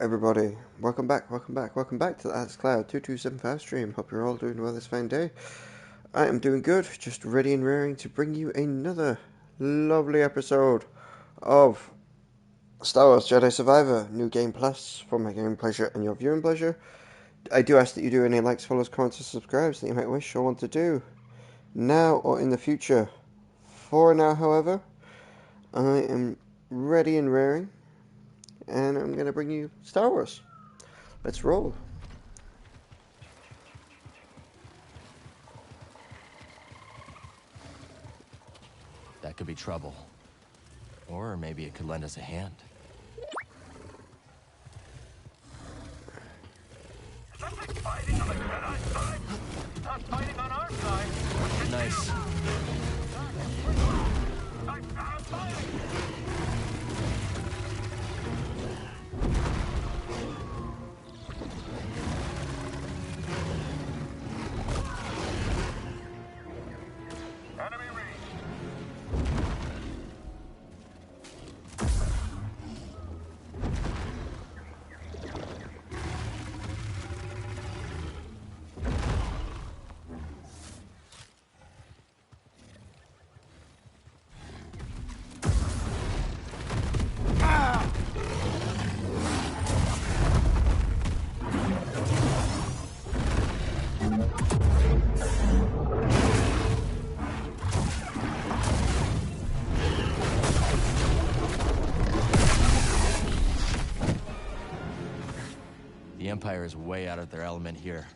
everybody. Welcome back to the Alex Cloud 2275 stream. Hope you're all doing well this fine day. I am doing good, just ready and raring to bring you another lovely episode of Star Wars Jedi Survivor, New Game Plus, for my gaming pleasure and your viewing pleasure. I do ask that you do any likes, follows, comments, or subscribes that you might wish or want to do, now or in the future. For now, however, I am ready and raring, and I'm going to bring you Star Wars. Let's roll. That could be trouble. Or maybe it could lend us a hand. Something's fighting on the Jedi side. Not fighting on our side. Nice. I'm fighting. Enemy range. The Empire is way out of their element here.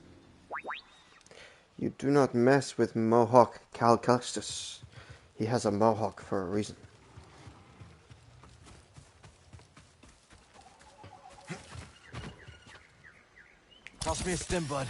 You do not mess with Mohawk Cal Calstus. He has a mohawk for a reason. Toss me a stim, bud.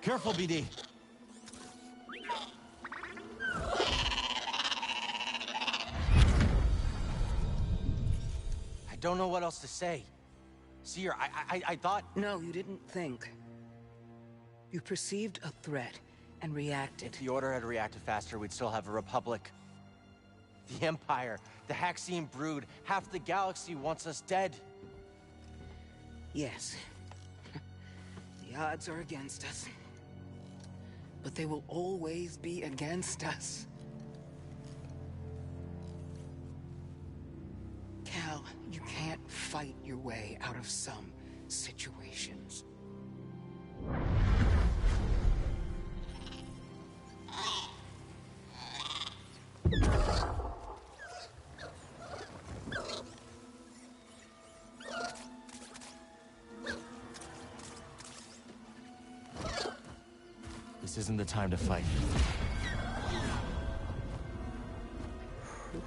Careful, BD. I don't know what else to say. Seer, I thought... No, you didn't think. You perceived a threat and reacted. If the Order had reacted faster, we'd still have a Republic. The Empire, the Haxian brood, half the galaxy wants us dead. Yes. The odds are against us. But they will always be against us. Cal, you can't fight your way out of some situations. This isn't the time to fight.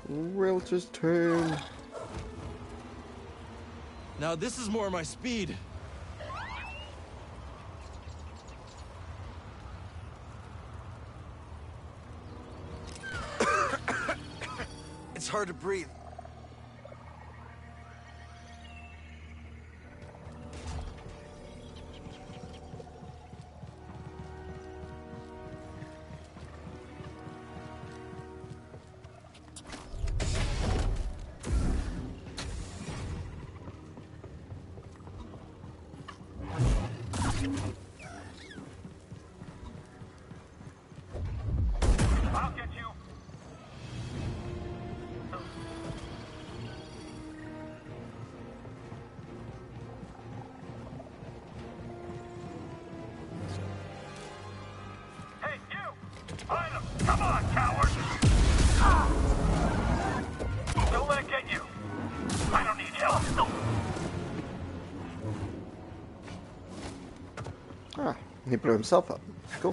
Realtor's turn. Now this is more my speed. It's hard to breathe. He blew himself up. Cool.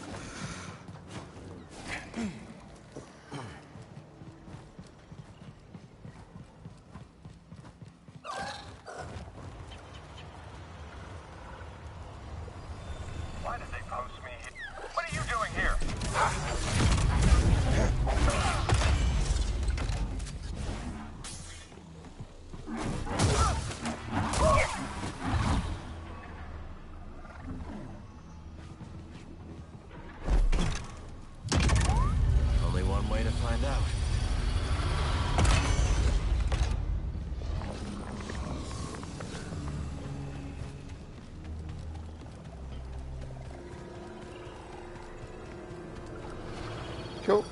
Why did they post me? What are you doing here? Only one way to find out. Cool.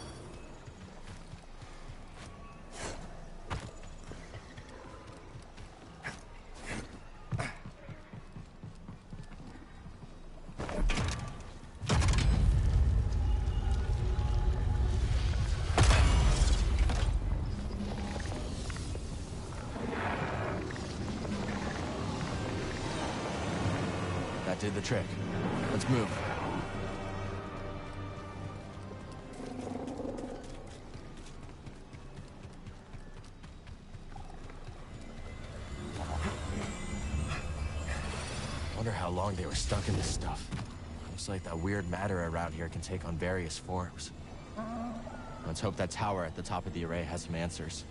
That did the trick. Let's move. Wonder how long they were stuck in this stuff. Looks like that weird matter around here can take on various forms. Let's hope that tower at the top of the array has some answers.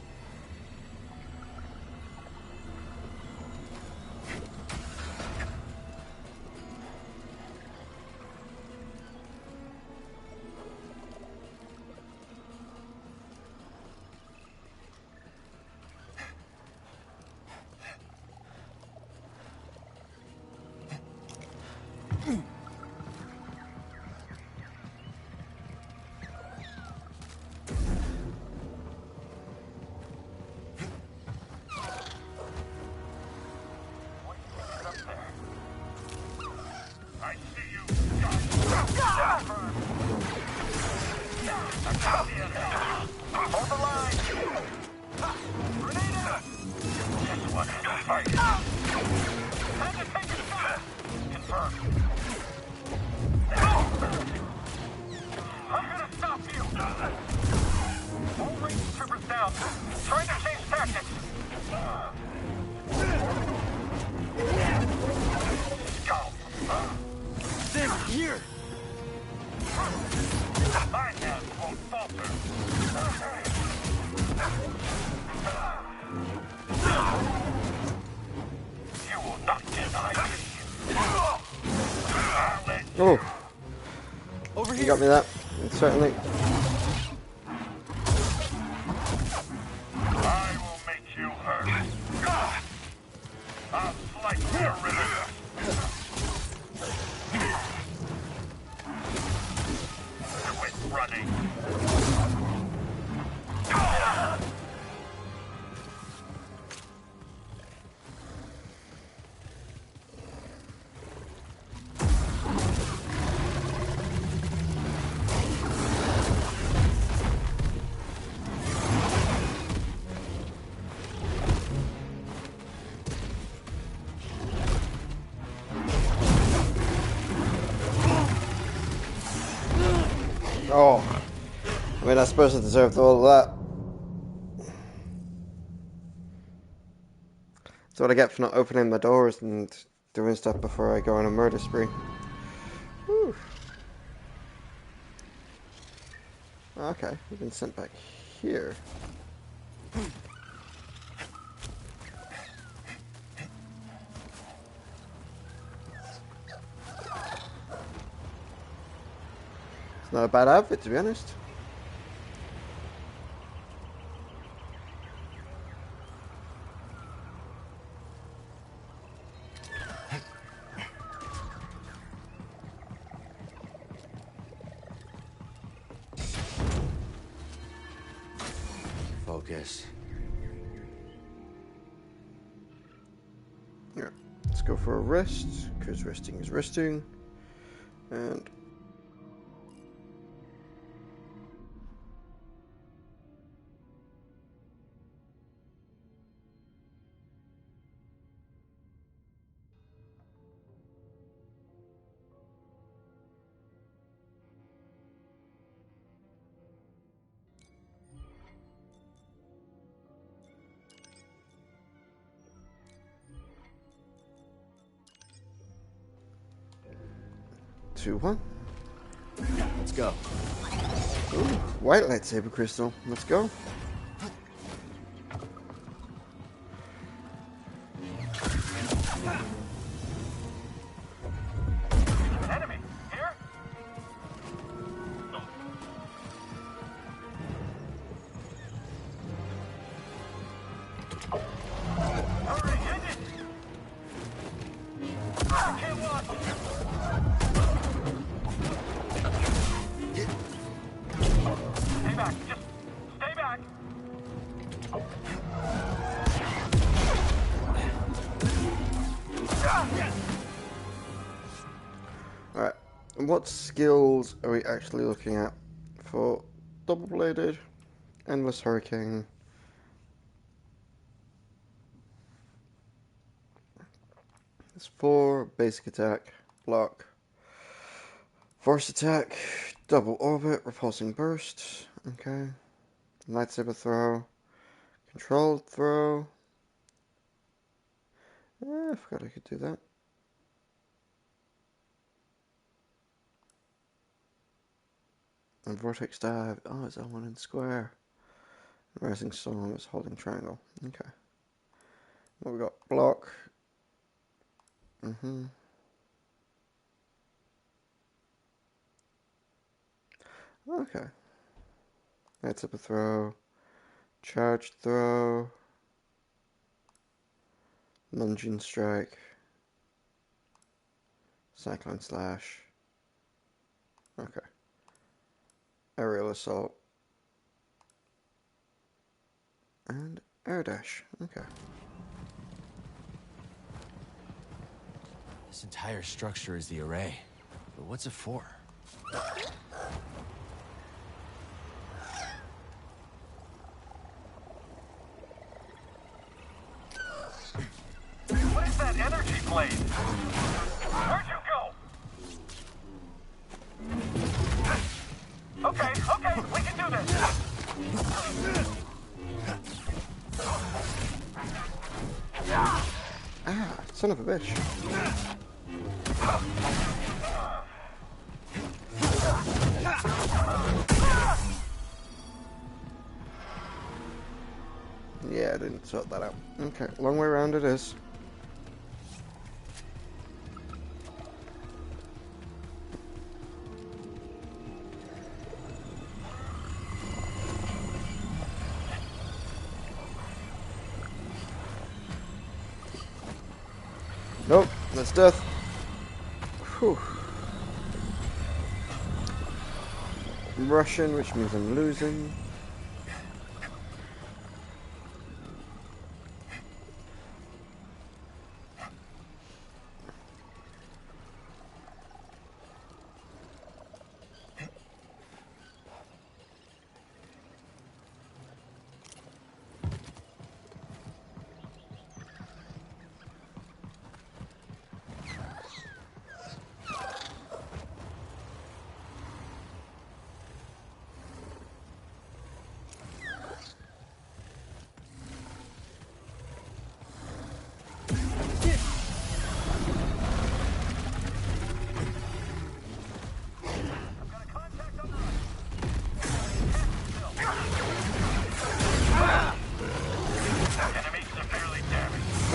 I see you. Hold the line. Grenade out. Guess what? Fight. Time to take a shot. Confirmed. I'm gonna stop you. All range troopers down. Trying to change tactics. This here! My hands won't falter. You will not deny me. I'll let Oh, Over you here! got me that. Certainly. I will make you hurt. I'll slice your ribbon. Quit running. Oh, I mean, I suppose I deserved all of that. That's what I get for not opening my doors and doing stuff before I go on a murder spree. Whew. Okay, we've been sent back here. It's not a bad outfit, to be honest. Focus. Yeah, let's go for a rest, because resting is resting. And 2, 1. Let's go. Ooh, white lightsaber crystal. Let's go. An enemy. Here? Hurry, hit it! I can't watch. Stay back. Just stay back. Alright, and what skills are we actually looking at for double-bladed, endless hurricane? It's 4 basic attack, block, force attack, double orbit, repulsing burst, okay, lightsaber throw, controlled throw. I forgot I could do that. And vortex dive. Oh, it's L1 in square. Rising storm is holding triangle. Okay. What we got? Block. Okay. Lightsaber throw. Charged throw. Lunging strike. Cyclone slash. Okay. Aerial assault. And air dash. Okay. This entire structure is the array. But what's it for? What is that energy blade? Where'd you go? Okay, we can do this. Ah, son of a bitch. Yeah, I didn't sort that out. Okay, long way around it is. Nope, that's death. Whew. I'm Russian, which means I'm losing.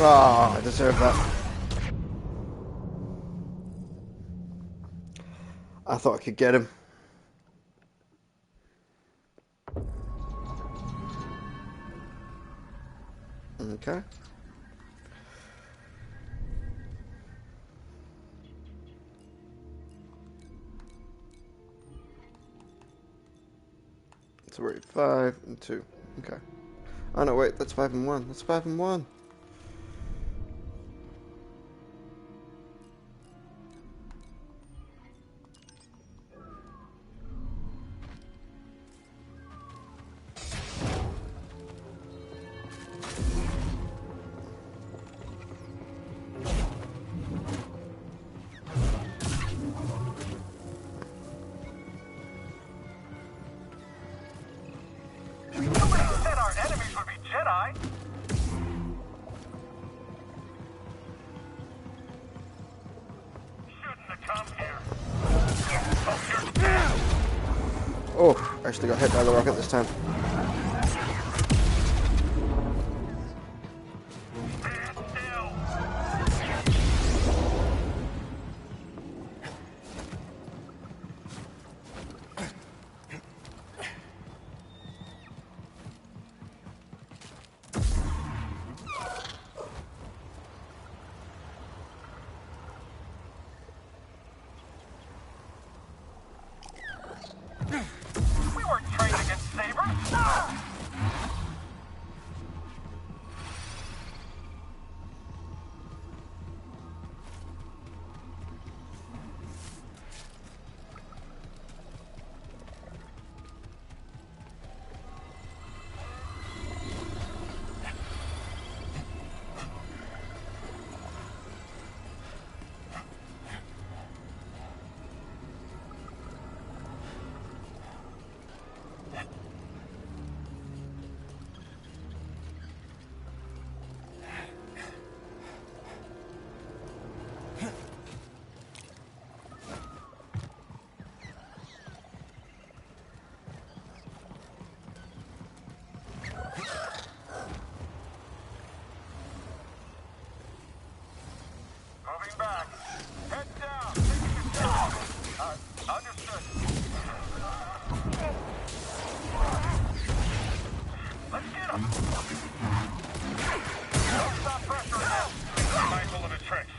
Oh, I deserve that. I thought I could get him. Okay. So we're at 5 and 2. Okay. Oh no, wait, that's 5 and 1. That's 5 and 1. Nobody said our enemies would be Jedi. Oh, actually got hit by the rocket this time. We weren't trained against sabers. Moving back. Head down. Taking a shot. Understood. Let's get him. Don't stop pressuring him. Be mindful of his tricks.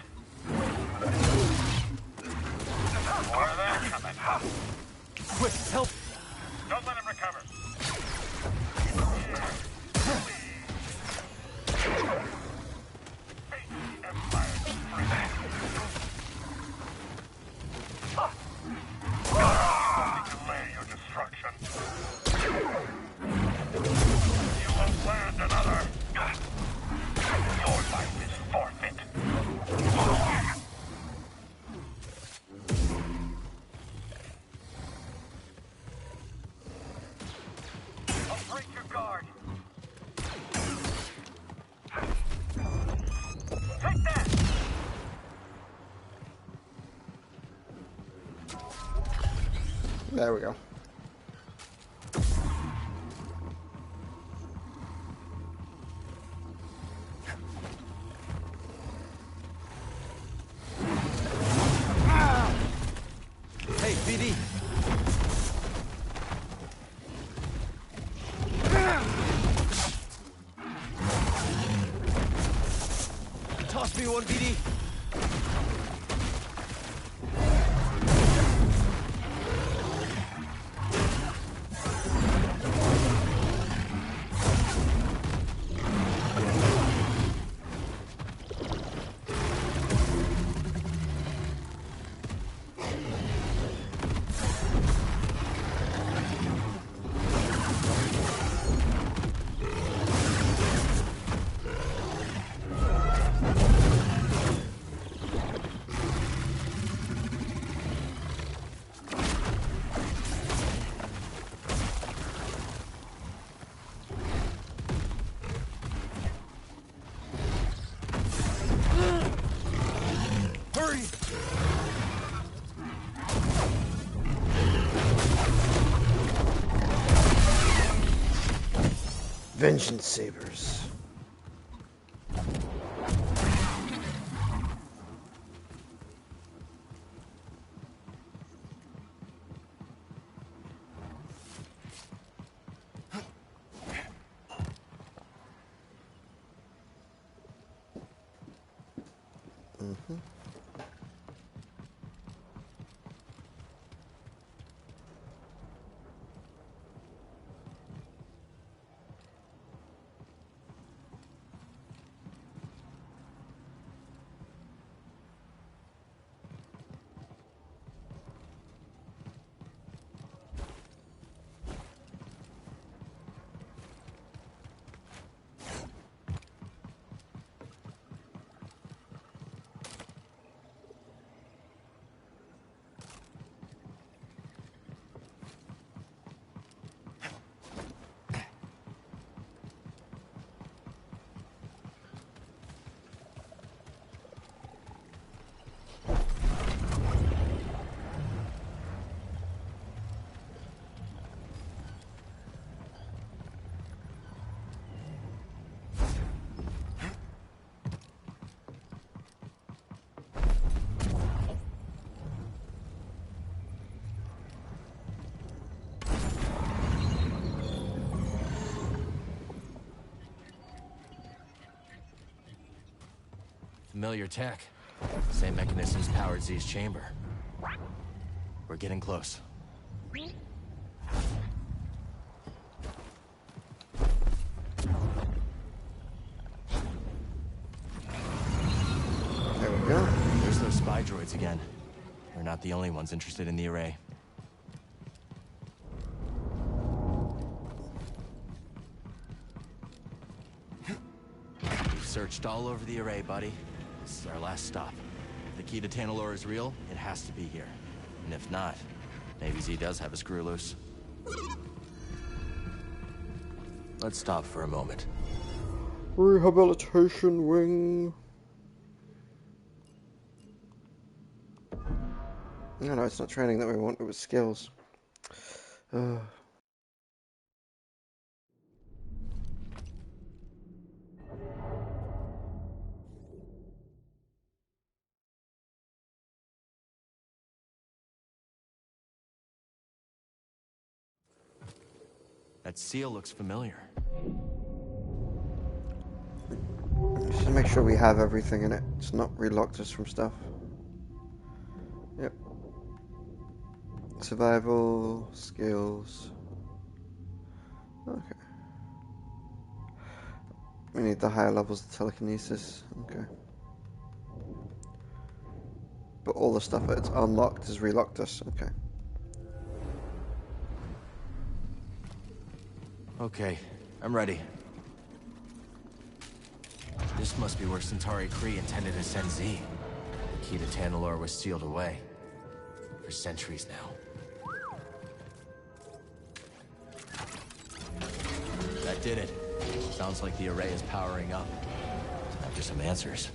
More of that coming. Quick, help! Don't let him recover. Delay your destruction. You will land another. Your life is forfeit. I'll break your guard. Take that! There we go. Hey, BD! Toss me one, BD! Hurry! Vengeance sabers. Familiar tech. Same mechanisms powered Z's chamber. We're getting close. There we go. There's those spy droids again. We're not the only ones interested in the array. We've searched all over the array, buddy. This is our last stop. If the key to Tanalorr is real, it has to be here. And if not, maybe Z does have a screw loose. Let's stop for a moment. Rehabilitation wing. No, it's not training that we want, it was skills. That seal looks familiar. Just to make sure we have everything in it. It's not relocked us from stuff. Yep. Survival, skills. Okay. We need the higher levels of telekinesis. Okay. But all the stuff that's unlocked has relocked us. Okay. Okay, I'm ready. This must be where Centauri Kree intended to send Z. The key to Tanalorr was sealed away. For centuries now. That did it. Sounds like the array is powering up. Time for some answers.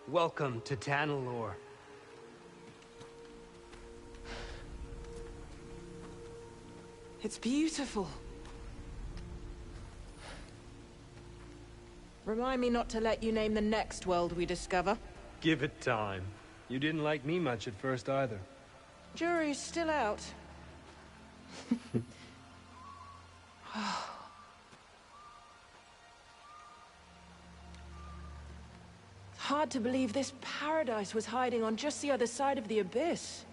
Welcome to Tanalorr. It's beautiful. Remind me not to let you name the next world we discover. Give it time. You didn't like me much at first either. Jury's still out. Hard to believe this paradise was hiding on just the other side of the abyss.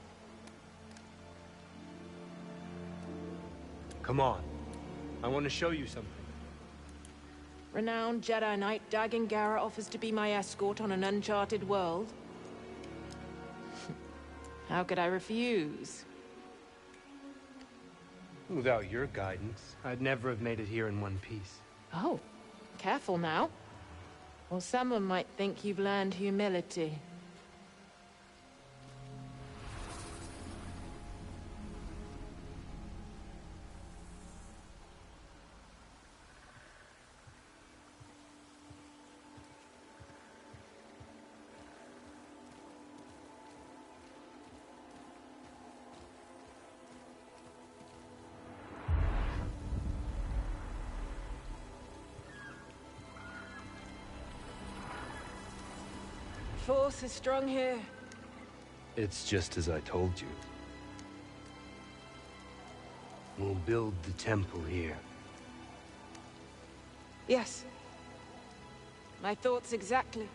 Come on. I want to show you something. Renowned Jedi Knight Dagan Gera offers to be my escort on an uncharted world. How could I refuse? Without your guidance, I'd never have made it here in one piece. Oh, careful now. Or someone might think you've learned humility. Force is strong here. It's just as I told you. We'll build the temple here. Yes. My thoughts exactly.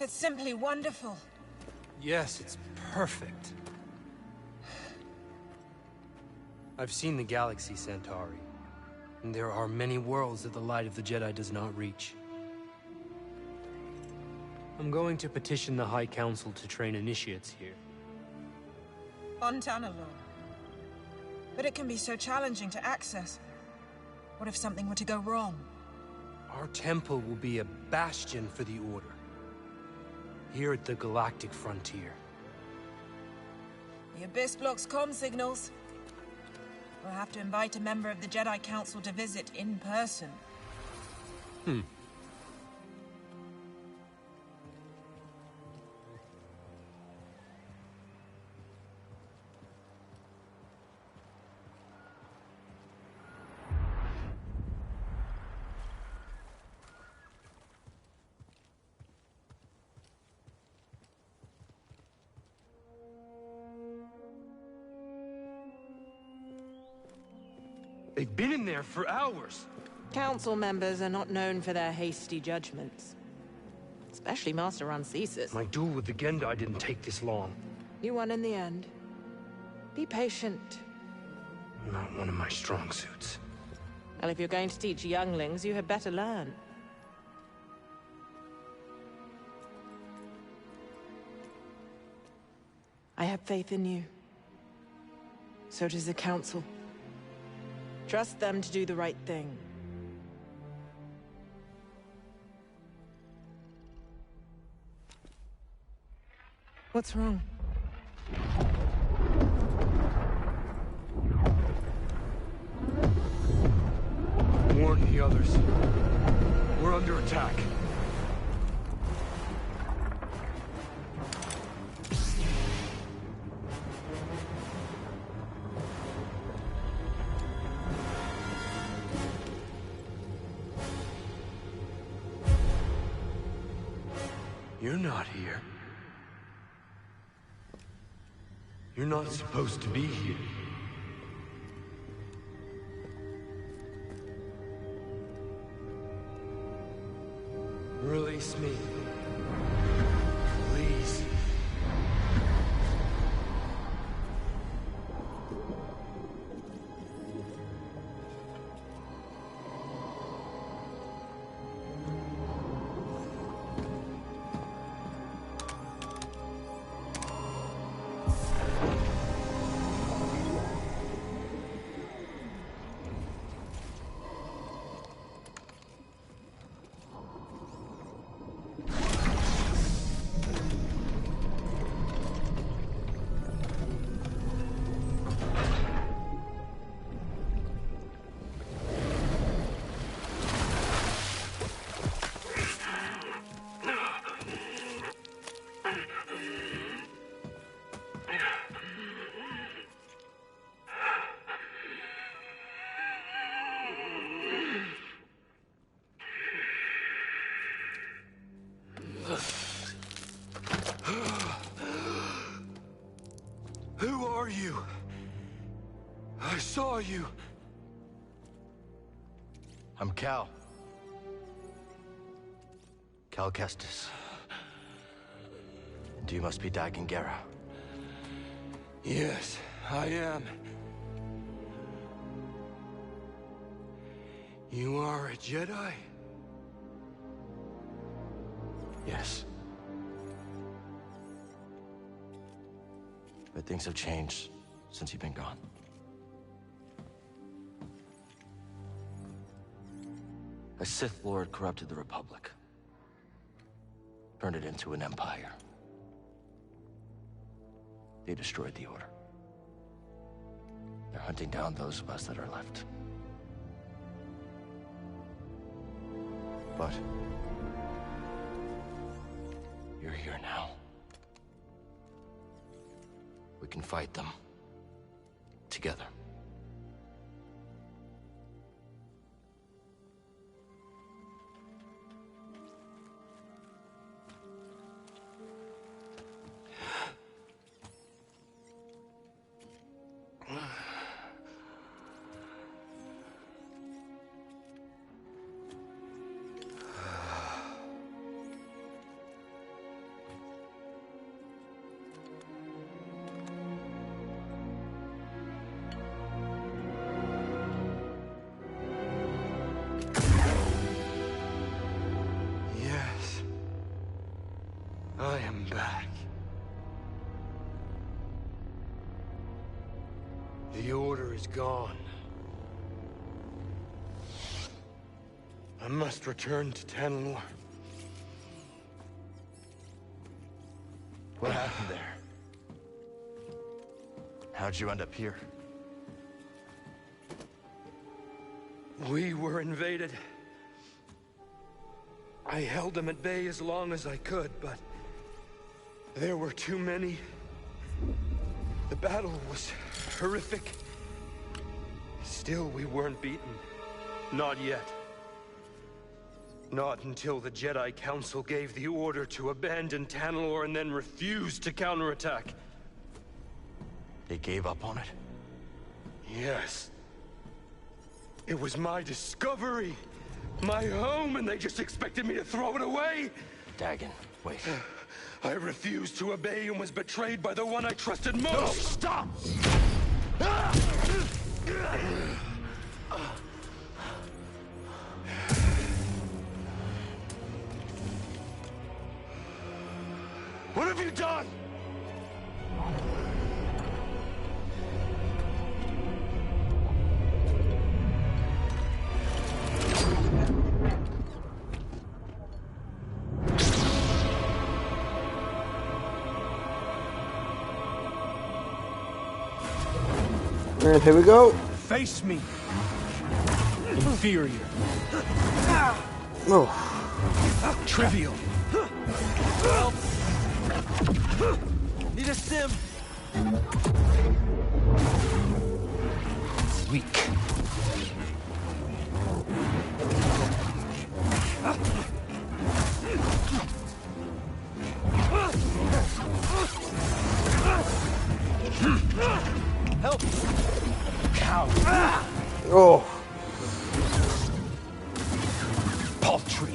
It's simply wonderful. Yes, it's perfect. I've seen the galaxy, Centauri. And there are many worlds that the light of the Jedi does not reach. I'm going to petition the High Council to train initiates here. On Tanalorr. But it can be so challenging to access. What if something were to go wrong? Our temple will be a bastion for the Order. Here at the galactic frontier. The Abyss blocks comm signals. We'll have to invite a member of the Jedi Council to visit in person. They've been in there for hours. Council members are not known for their hasty judgments. Especially Master Rancesis. My duel with the Gendai didn't take this long. You won in the end. Be patient. Not one of my strong suits. Well, if you're going to teach younglings, you had better learn. I have faith in you. So does the Council. Trust them to do the right thing. What's wrong? Warn the others. We're under attack. You're not here. You're not supposed to be here. Release me. Please. Who are you? I saw you. I'm Cal. Cal Kestis. And you must be Dagan Gera. Yes, I am. You are a Jedi? Yes. But things have changed since you've been gone. A Sith Lord corrupted the Republic. Turned it into an empire. They destroyed the Order. They're hunting down those of us that are left. But you're here now. We can fight them together. I am back. The Order is gone. I must return to Tanalor. What happened there? How'd you end up here? We were invaded. I held them at bay as long as I could, but there were too many. The battle was horrific. Still, we weren't beaten. Not yet. Not until the Jedi Council gave the order to abandon Tanalor and then refused to counterattack. They gave up on it? Yes. It was my discovery, my home, and they just expected me to throw it away? Dagon, wait. I refused to obey and was betrayed by the one I trusted most! No, stop! What have you done? And here we go. Face me! Inferior. Oh. Trivial. Need a sim. Weak. Help! Cow. Oh. Paltry.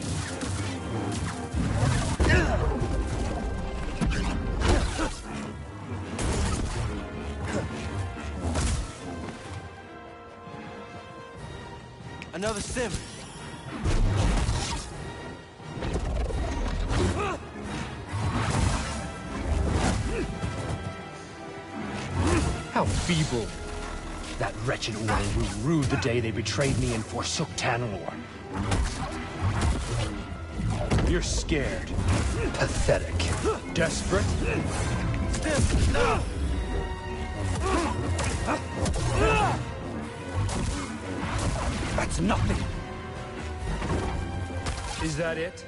Another sim. How feeble. That wretched order will rue the day they betrayed me and forsook Tanalor. You're scared. Pathetic. Desperate. No! That's nothing. Is that it?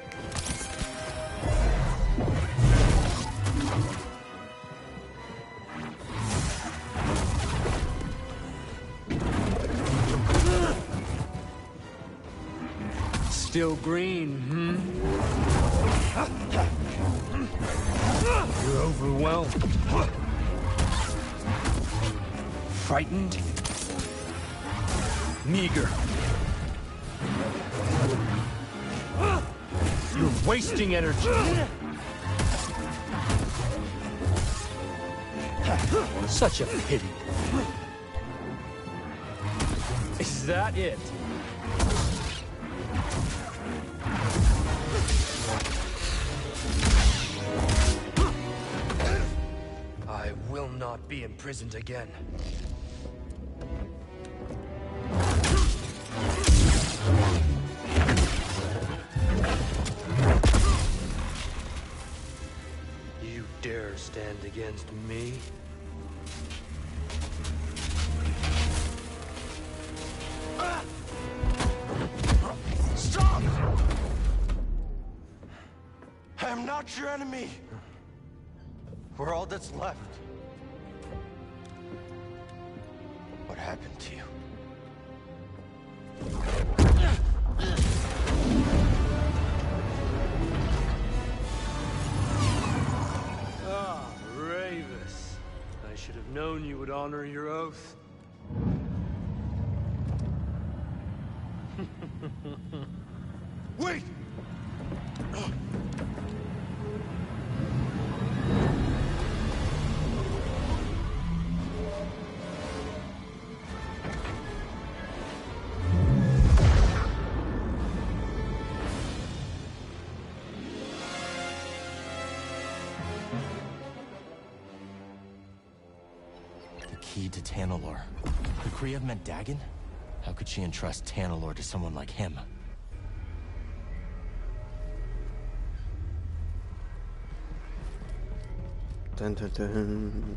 Still green, You're overwhelmed. Frightened? Meager. You're wasting energy. Such a pity. Is that it? I will not be imprisoned again. You dare stand against me? Stop! I am not your enemy. We're all that's left. What happened to you? Ah, Ravis. I should have known you would honor your oath. Wait! key to Tanalor. Could Kree have meant Dagon? How could she entrust Tanalor to someone like him? Dun dun dun.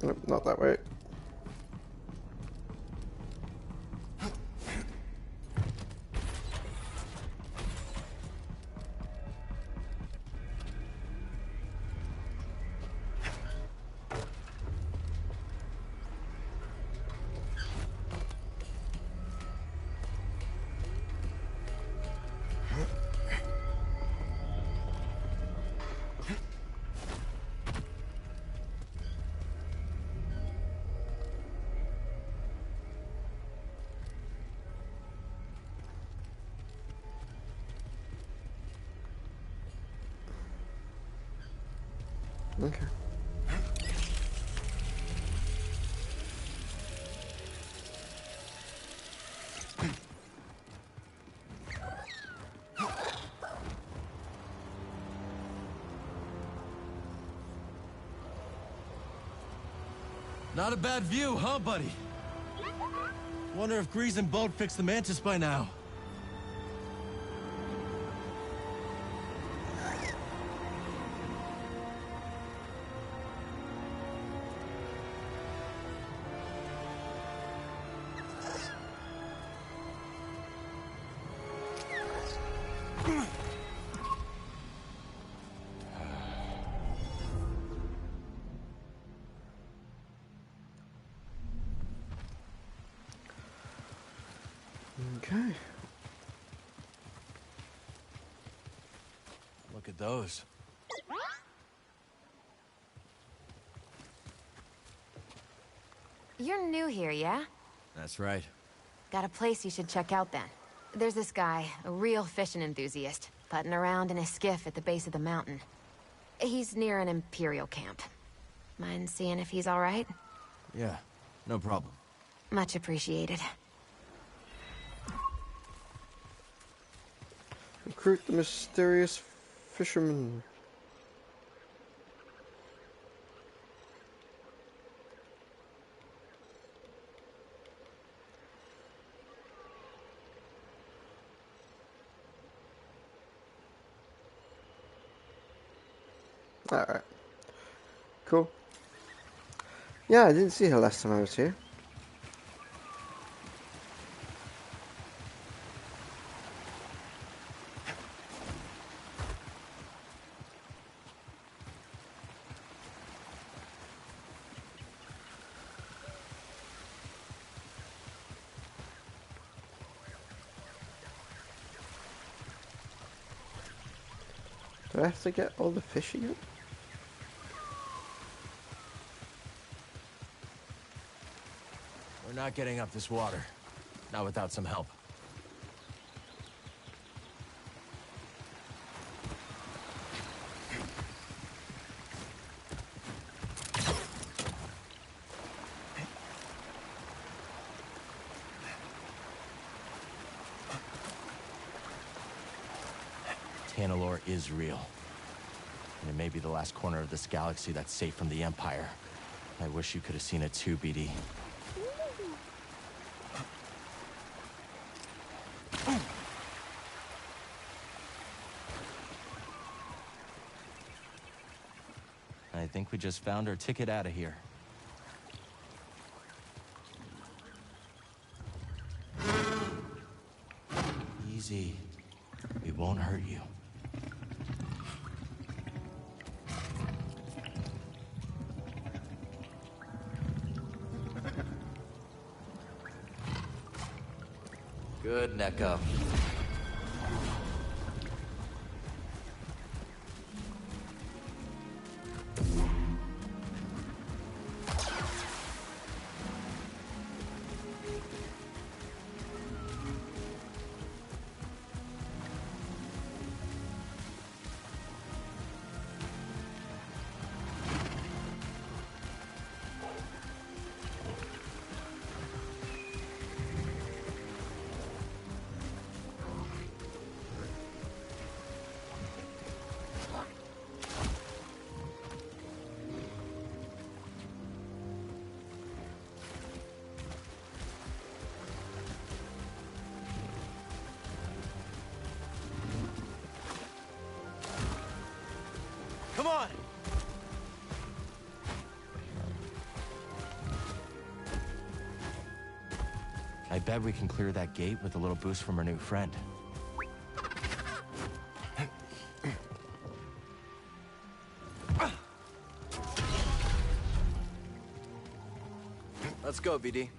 Nope, not that way. Okay. Not a bad view, huh, buddy? Wonder if Grease and Boat fixed the Mantis by now. Okay. Look at those. You're new here, yeah? That's right. Got a place you should check out then. There's this guy, a real fishing enthusiast, putting around in a skiff at the base of the mountain. He's near an Imperial camp. Mind seeing if he's all right? Yeah, no problem. Much appreciated. Recruit the mysterious fisherman. Alright. Cool. Yeah, I didn't see her last time I was here. Do I have to get all the fish again? We're not getting up this water. Not without some help. Tanalor is real. And it may be the last corner of this galaxy that's safe from the Empire. I wish you could have seen it too, BD. I think we just found our ticket out of here. Easy. We won't hurt you. Good, neck up. bet we can clear that gate with a little boost from our new friend. Let's go, BD.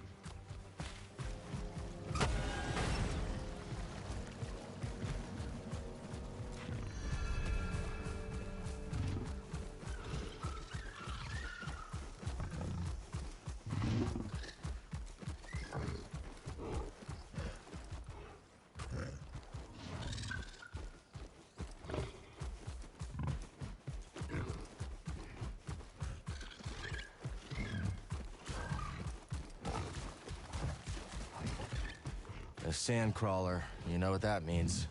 A sand crawler, you know what that means.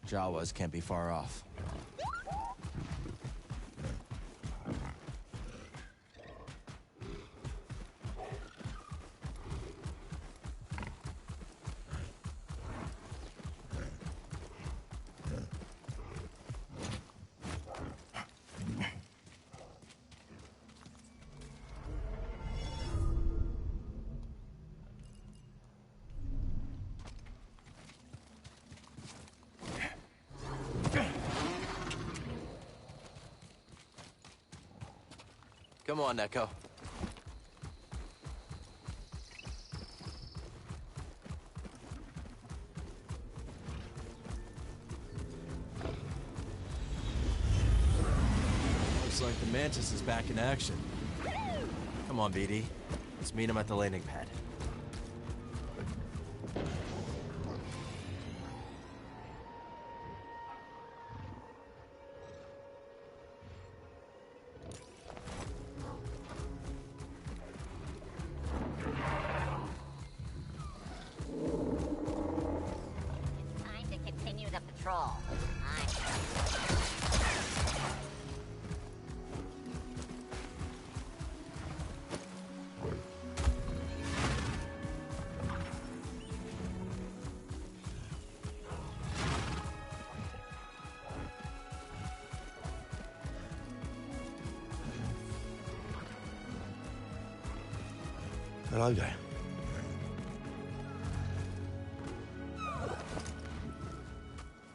Jawas can't be far off. Come on, Neko. Looks like the Mantis is back in action. Come on, BD. Let's meet him at the landing pad. Patrol. Hello there.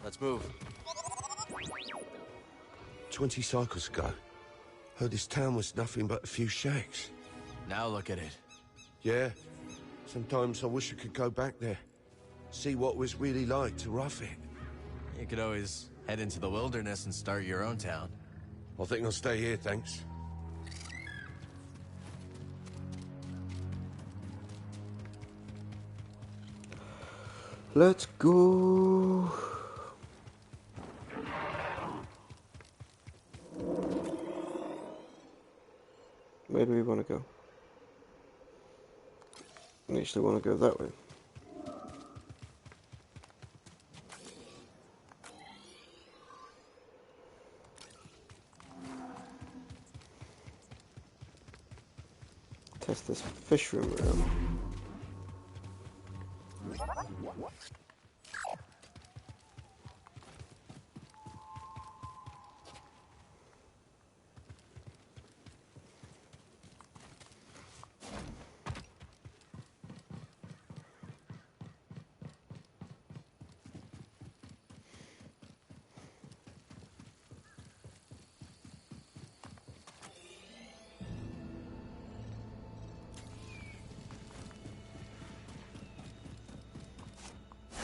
Let's move. 20 cycles ago, heard this town was nothing but a few shacks. Now look at it. Yeah, sometimes I wish I could go back there, see what it was really like to rough it. You could always head into the wilderness and start your own town. I think I'll stay here, thanks. Let's go. Where do we want to go? We actually want to go that way. Test this fish room around.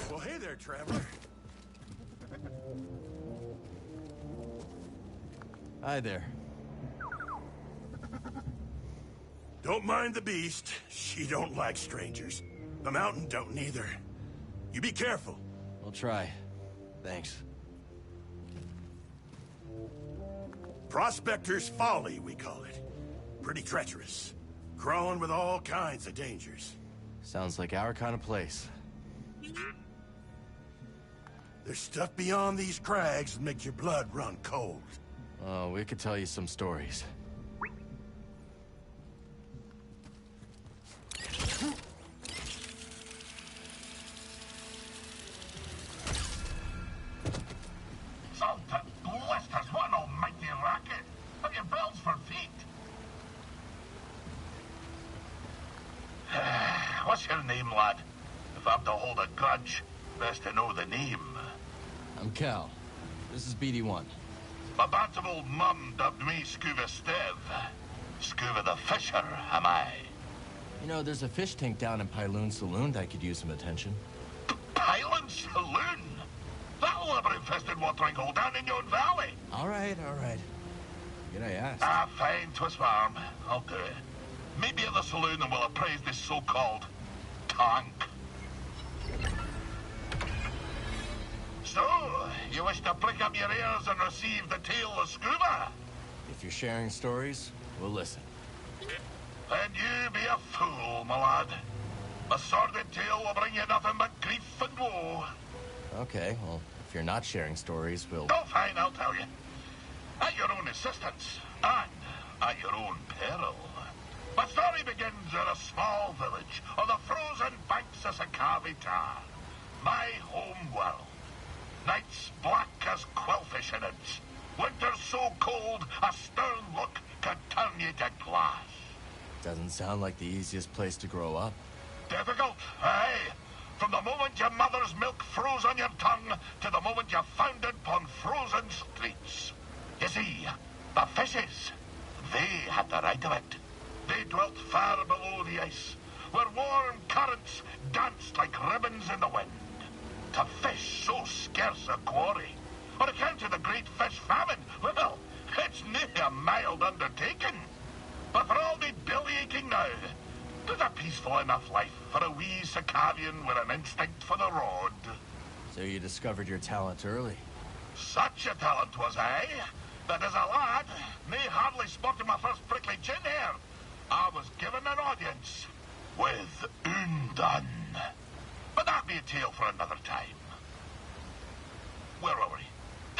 Well, hey there, traveler. Hi there. Don't mind the beast. She don't like strangers. The mountain don't neither. You be careful. I'll try. Thanks. Prospector's Folly, we call it. Pretty treacherous. Crawling with all kinds of dangers. Sounds like our kind of place. There's stuff beyond these crags that makes your blood run cold. Oh, we could tell you some stories. Santa blisters, what an almighty racket! Have you bells for feet? What's your name, lad? If have to hold a grudge. Best to know the name. I'm Cal. This is BD1. My bantam old mum dubbed me Scuba Stev. Scuba the Fisher, am I? You know, there's a fish tank down in Pyloon Saloon that could use some attention. Pylon Saloon? That'll have an infested watering hole down in your valley. All right. Good I asked. Ah, fine, twist my arm. I'll do it. Meet me at the saloon and we'll appraise this so-called tank. So, you wish to prick up your ears and receive the tale of Scuba? If you're sharing stories, we'll listen. Then you be a fool, my lad. A sordid tale will bring you nothing but grief and woe. Okay, well, if you're not sharing stories, we'll... Oh, fine, I'll tell you. At your own insistence, and at your own peril. My story begins in a small village on the frozen banks of Escapade, my home world. Nights black as quillfish innards. Winters so cold, a stern look can turn you to glass. Doesn't sound like the easiest place to grow up. Difficult, aye. From the moment your mother's milk froze on your tongue to the moment you foundered upon frozen streets. You see, the fishes, they had the right of it. They dwelt far below the ice, where warm currents danced like ribbons in the wind. To fish so scarce a quarry, on account of the great fish famine, well, it's near a mild undertaking. But for all the belly-aching now, there's a peaceful enough life for a wee Sicarian with an instinct for the rod. So you discovered your talent early. Such a talent was I, that as a lad, me hardly sporting my first prickly chin hair, I was given an audience with Undone. But that be a tale for another time. Where were we?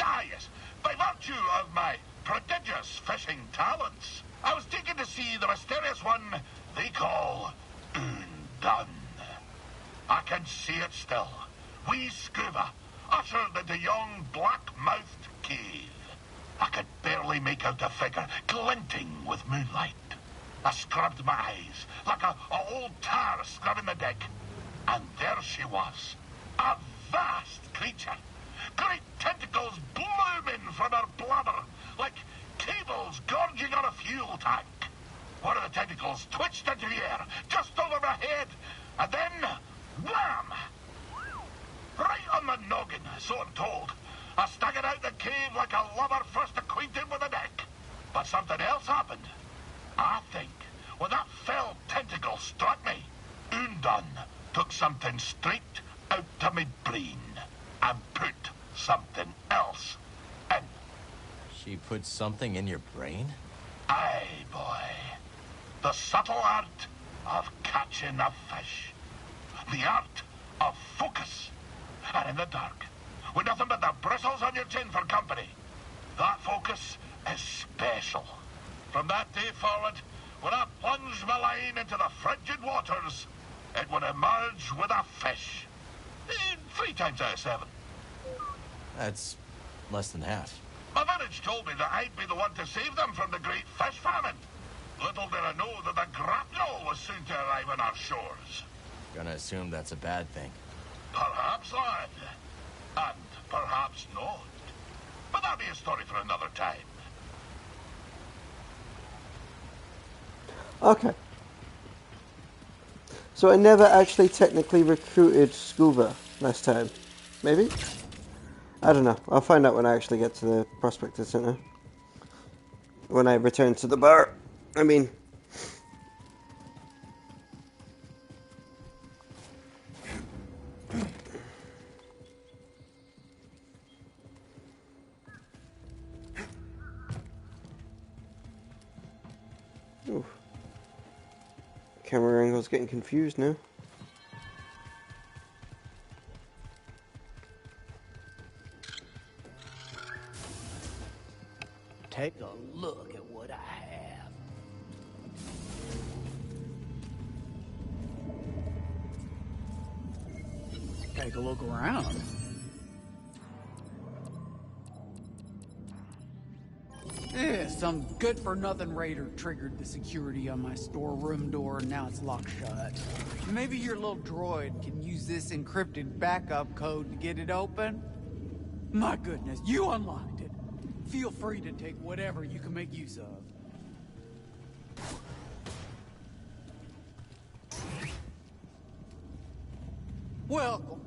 Ah, yes. By virtue of my prodigious fishing talents, I was taken to see the mysterious one they call Undone. I can see it still. Wee Scuba, ushered into yon black-mouthed cave. I could barely make out a figure glinting with moonlight. I scrubbed my eyes like a old tar scrubbing the deck. And there she was, a vast creature. Great tentacles blooming from her blubber, like cables gorging on a fuel tank. One of the tentacles twitched into the air, just over my head, and then, wham! Right on the noggin, so I'm told. I staggered out the cave like a lover first acquainted with a deck. But something else happened. I think when that fell tentacle struck me, Undone took something straight out to me brain and put something else in. She put something in your brain? Aye, boy. The subtle art of catching a fish. The art of focus. And in the dark, with nothing but the bristles on your chin for company, that focus is special. From that day forward, when I plunged my line into the frigid waters, it would emerge with a fish. 3 times out of 7. That's less than half. My village told me that I'd be the one to save them from the great fish famine. Little did I know that the grapnel was soon to arrive on our shores. Gonna assume that's a bad thing. Perhaps, lad. And perhaps not. But that'll be a story for another time. Okay. So I never actually technically recruited Scuba last time. Maybe? I don't know. I'll find out when I actually get to the Prospector Center. When I return to the bar. I mean... Ooh. Camera angle's getting confused now. Take a look at what I have. Take a look around. This Some good-for-nothing raider triggered the security on my storeroom door, and now it's locked shut. Maybe your little droid can use this encrypted backup code to get it open? My goodness, you unlocked it. Feel free to take whatever you can make use of. Welcome.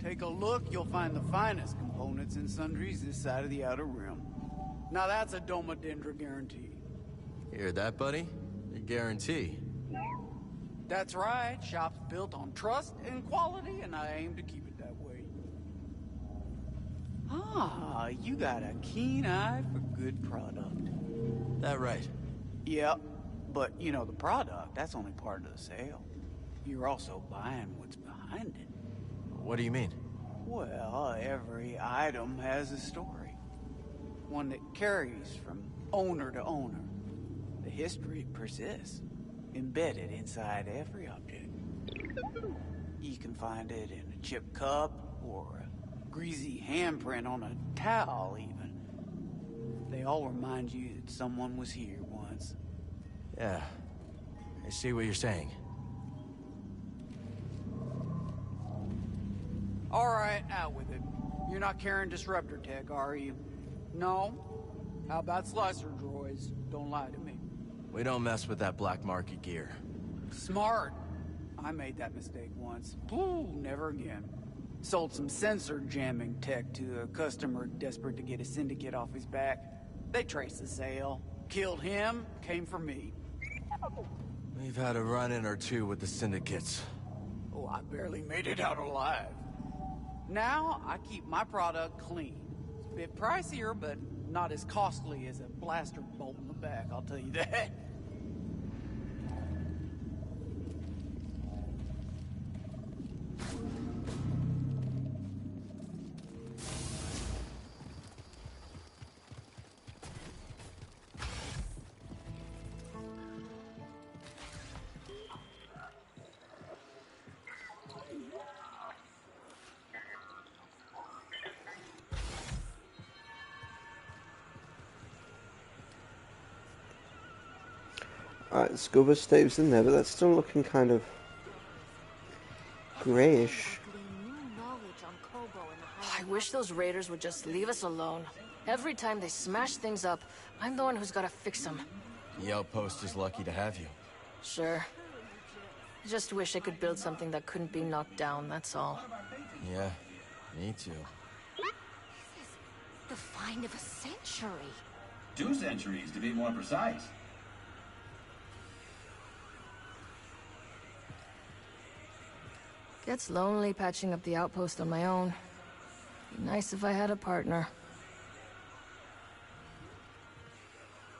Take a look, you'll find the finest components and sundries this side of the Outer Rim. Now that's a Doma Dendra guarantee. Hear that, buddy? A guarantee. That's right. Shop's built on trust and quality, and I aim to keep it that way. Ah, you got a keen eye for good product. That right? Yep. But, you know, the product, that's only part of the sale. You're also buying what's behind it. What do you mean? Well, every item has a story. One that carries from owner to owner. The history persists, embedded inside every object. You can find it in a chipped cup, or a greasy handprint on a towel, even. They all remind you that someone was here once. Yeah, I see what you're saying. All right, out with it. You're not carrying disruptor tech, are you? No? How about slicer droids? Don't lie to me. We don't mess with that black market gear. Smart. I made that mistake once. Ooh, never again. Sold some sensor jamming tech to a customer desperate to get a syndicate off his back. They traced the sale. Killed him, came for me. We've had a run-in or two with the syndicates. Oh, I barely made it out alive. Now, I keep my product clean. It's a bit pricier, but not as costly as a blaster bolt in the back, I'll tell you that. Alright, scuba staves in there, but that's still looking kind of grayish. I wish those raiders would just leave us alone. Every time they smash things up, I'm the one who's gotta fix them. The outpost is lucky to have you. Sure. I just wish I could build something that couldn't be knocked down, that's all. Yeah, me too. The find of a century. 2 centuries, to be more precise. Gets lonely patching up the outpost on my own. Be nice if I had a partner.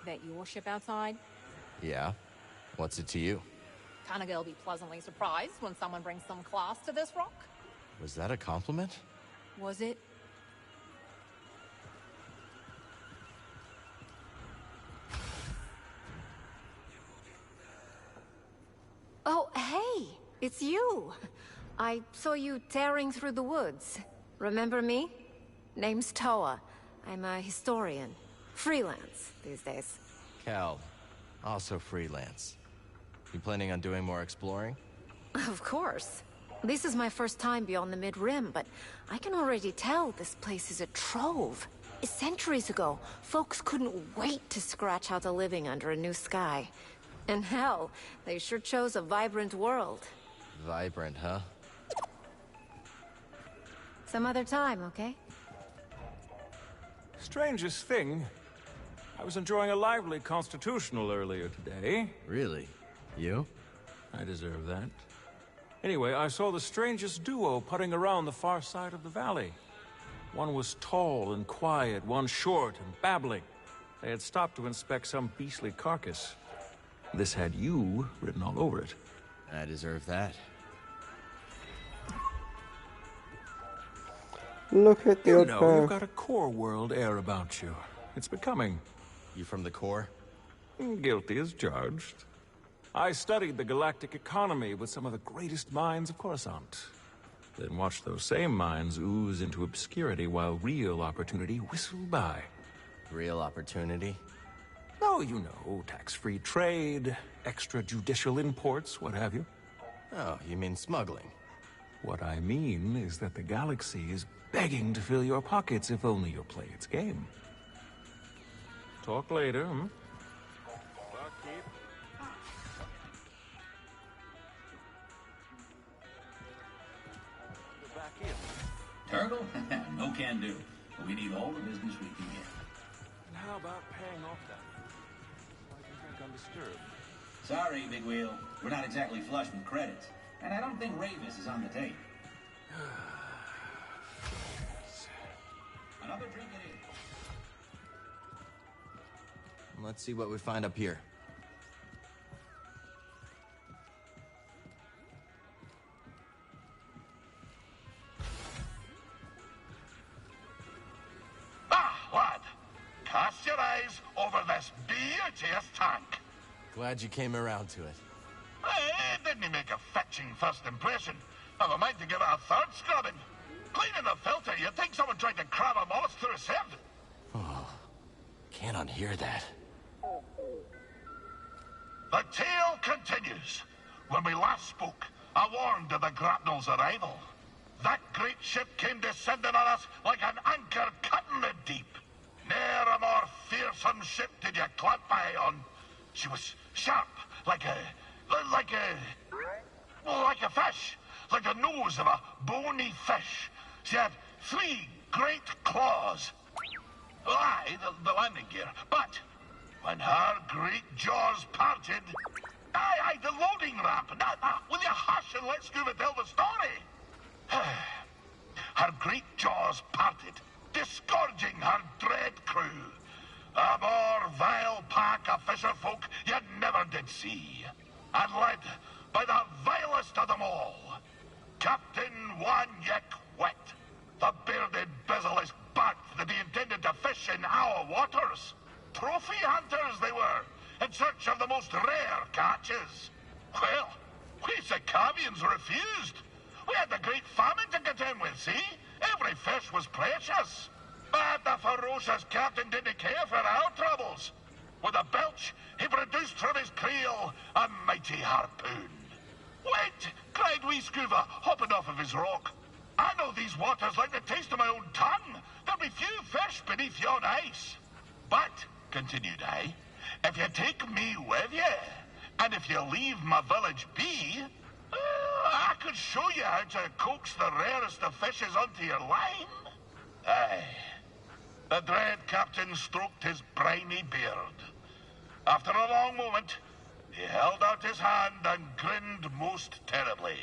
That your ship outside? Yeah? What's it to you? Kinda gonna be pleasantly surprised when someone brings some class to this rock. Was that a compliment? Was it? Oh, hey! It's you! I saw you tearing through the woods. Remember me? Name's Toa. I'm a historian. Freelance these days. Cal, also freelance. You planning on doing more exploring? Of course. This is my first time beyond the Mid-Rim, but I can already tell this place is a trove. Centuries ago, folks couldn't wait to scratch out a living under a new sky. And hell, they sure chose a vibrant world. Vibrant, huh? Some other time, okay? Strangest thing, I was enjoying a lively constitutional earlier today. Really? You? I deserve that. Anyway, I saw the strangest duo putting around the far side of the valley. One was tall and quiet, one short and babbling. They had stopped to inspect some beastly carcass. This had you written all over it. I deserve that. Look at the You old know, pair. you've got a core world air about you. It's becoming. You from the core? Guilty as charged. I studied the galactic economy with some of the greatest minds of Coruscant. Then watched those same minds ooze into obscurity while real opportunity whistled by. Real opportunity? Oh, you know, tax-free trade, extrajudicial imports, what have you. Oh, you mean smuggling? What I mean is that the galaxy is begging to fill your pockets if only you'll play its game. Talk later, hmm? Turtle? No can do. But we need all the business we can get. And how about paying off that? So I can drink undisturbed. Sorry, Big Wheel. We're not exactly flush with credits. And I don't think Ravis is on the tape. Another drink it is. Let's see what we find up here. Lad, cast your eyes over this beauteous tank. Glad you came around to it. Didn't he make a fetching first impression? Have a mind to give it a third scrubbing. Cleaning the filter, you'd think someone tried to crab a mollusk through his head. Oh, can't unhear that. The tale continues. When we last spoke, I warned of the grapnel's arrival. That great ship came descending on us like an anchor cutting the deep. Ne'er a more fearsome ship did you clamp eye on. She was sharp, like a fish, like the nose of a bony fish. She had 3 great claws. Aye, the landing gear. But when her great jaws parted, aye, the loading ramp. Now, will you hush and let Scuba tell the story? Her great jaws parted, disgorging her dread crew. A more vile pack of fisherfolk you never did see. And led by the vilest of them all, Captain One-Yick Wet, the bearded basilisk bat that he intended to fish in our waters. Trophy hunters they were, in search of the most rare catches. Well, we Sicavians refused. We had the great famine to contend with, see? Every fish was precious. But the ferocious captain didn't care for our troubles. With a belch, he produced from his creel a mighty harpoon. Wait, cried wee Scuba, hopping off of his rock. I know these waters like the taste of my own tongue. There'll be few fish beneath yon ice. But, continued I, if you take me with you, and if you leave my village be, I could show you how to coax the rarest of fishes onto your line. Aye. The dread captain stroked his briny beard. After a long moment, he held out his hand and grinned most terribly.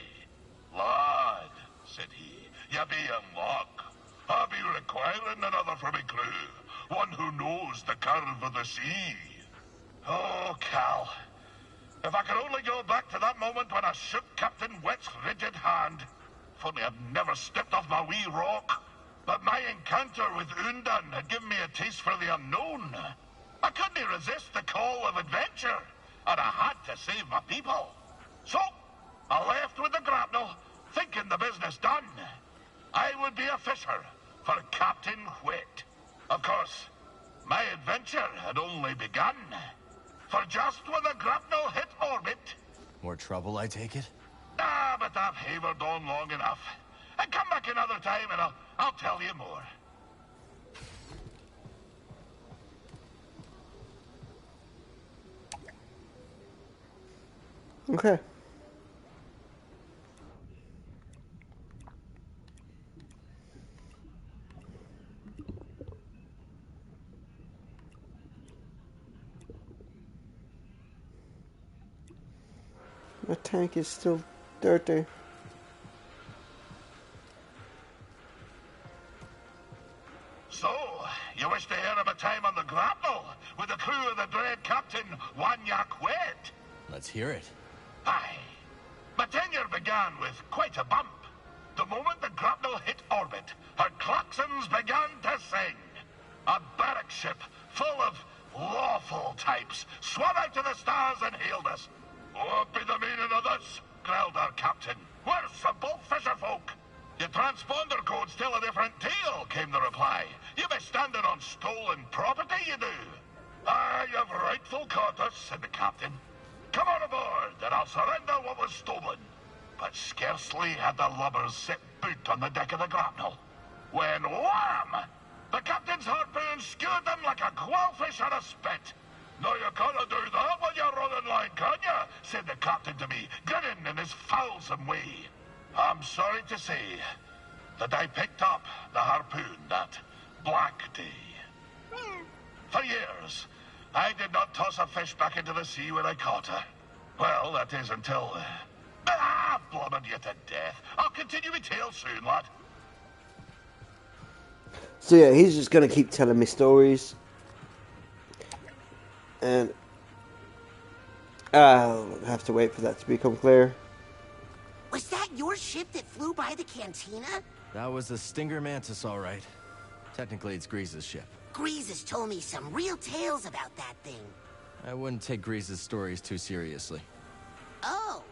Lad, said he, you be in luck. I'll be requiring another for me crew, one who knows the carve of the sea. Oh, Cal, if I could only go back to that moment when I shook Captain Wet's rigid hand. If only I'd never stepped off my wee rock. But my encounter with Undan had given me a taste for the unknown. I couldn't resist the call of adventure, and I had to save my people. So, I left with the grapnel, thinking the business done. I would be a fisher for Captain Wet. Of course, my adventure had only begun. For just when the grapnel hit orbit... More trouble, I take it? Ah, but I've havered on long enough. And come back another time and I'll tell you more. Okay. My tank is still dirty. So, you wish to hear of a time on the grapnel with the crew of the dread Captain One-Yick Wet? Let's hear it. Aye. My tenure began with quite a bump. The moment the grapnel hit orbit, her claxons began to sing. A barrack ship full of lawful types swam out to the stars and hailed us. What be the meaning of this? Growled our captain. We're simple fisherfolk. Your transponder codes tell a different tale, came the reply. You be standing on stolen property, you do. "I have rightful quarters," said the captain. "Come on aboard, and I'll surrender what was stolen." But scarcely had the lubbers set boot on the deck of the grapnel, when wham! The captain's harpoon skewered them like a quailfish on a spit. "No, you can't do that when you're running line, can you?" said the captain to me, grinning in his foulsome way. I'm sorry to say that I picked up the harpoon that black day. For years, I did not toss a fish back into the sea when I caught her. Well, that is until... blubbered you to death. I'll continue my tale soon, lad. So yeah, he's just going to keep telling me stories. And I'll have to wait for that to become clear. Was that your ship that flew by the cantina? That was the Stinger Mantis, all right. Technically, it's Grease's ship. Grease has told me some real tales about that thing. I wouldn't take Grease's stories too seriously. Oh.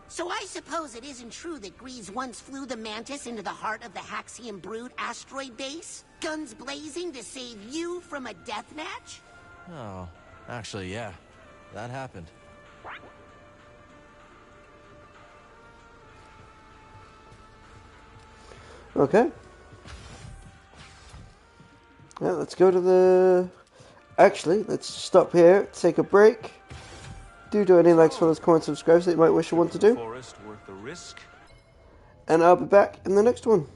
So I suppose it isn't true that Grease once flew the Mantis into the heart of the Haxian Brood asteroid base, guns blazing to save you from a deathmatch? Oh, actually, yeah. That happened. Okay. Yeah, let's go to the... Actually, let's stop here, take a break. Do any likes, follows, comments, subscribes that you might wish or want to do. Forest worth the risk. And I'll be back in the next one.